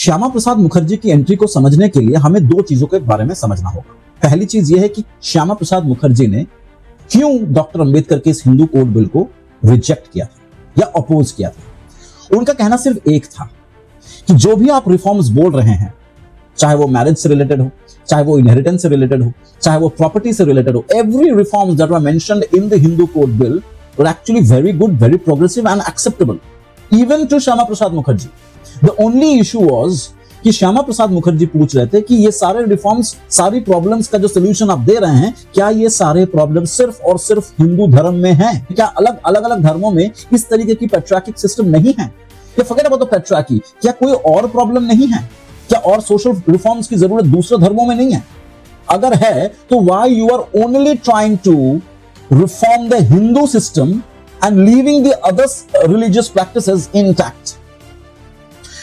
श्यामा प्रसाद मुखर्जी की एंट्री को समझने के लिए हमें दो चीजों के बारे में समझना होगा। पहली चीज यह है कि श्यामा प्रसाद मुखर्जी ने क्यों डॉक्टर अंबेडकर के इस हिंदू कोड बिल को रिजेक्ट किया था या अपोज किया था। उनका कहना सिर्फ एक था कि जो भी आप रिफॉर्म्स बोल रहे हैं, चाहे वो मैरिज से रिलेटेड हो, चाहे वो इनहेरिटेंस से रिलेटेड हो, चाहे वो प्रॉपर्टी से रिलेटेड हो, every reforms that were mentioned in the Hindu code bill were actually very good, very progressive and acceptable even to Shyama Prasad Mukherjee. The only issue was कि श्यामा प्रसाद मुखर्जी पूछ रहे थे कि ये सारे रिफॉर्म्स, सारी प्रॉब्लम्स का जो सोल्यूशन आप दे रहे हैं, क्या ये सारे प्रॉब्लम सिर्फ और सिर्फ हिंदू धर्म में हैं? क्या अलग अलग धर्मों में इस तरीके की पैट्रियार्किक सिस्टम नहीं है? या फॉरगेट अबाउट द पैट्रियार्की, क्या कोई और प्रॉब्लम नहीं है? क्या और सोशल रिफॉर्म्स की जरूरत दूसरे धर्मों में नहीं है? अगर है तो why you are only trying to reform the Hindu system and leaving the other religious practices intact?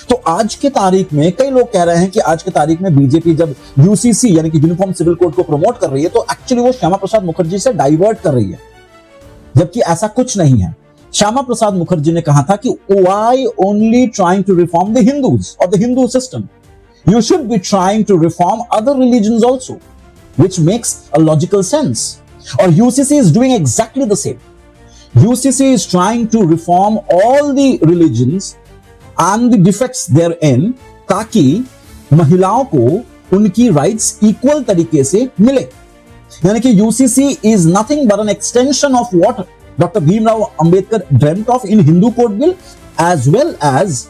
तो आज के तारीख में कई लोग कह रहे हैं कि आज के तारीख में बीजेपी जब यूसीसी यानी कि यूनिफॉर्म सिविल कोड को प्रमोट कर रही है तो एक्चुअली वो श्यामा प्रसाद मुखर्जी से डाइवर्ट कर रही है, जबकि ऐसा कुछ नहीं है। श्यामा प्रसाद मुखर्जी ने कहा था कि why only trying to reform the Hindus और the Hindu system, you should be trying to reform other religions also, which makes a logical sense. Or UCC is doing exactly the same. UCC is trying to reform all the religions and the defects therein, ताकि महिलाओं को उनकी rights equal तरीके से मिले। यानी कि UCC is nothing but an extension of what Dr. Bhimrao Ambedkar dreamt of in Hindu Code Bill, as well as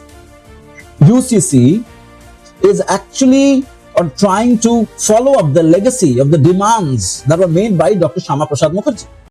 UCC is actually trying to follow up the legacy of the demands that were made by Dr. Shama Prasad Mukherjee.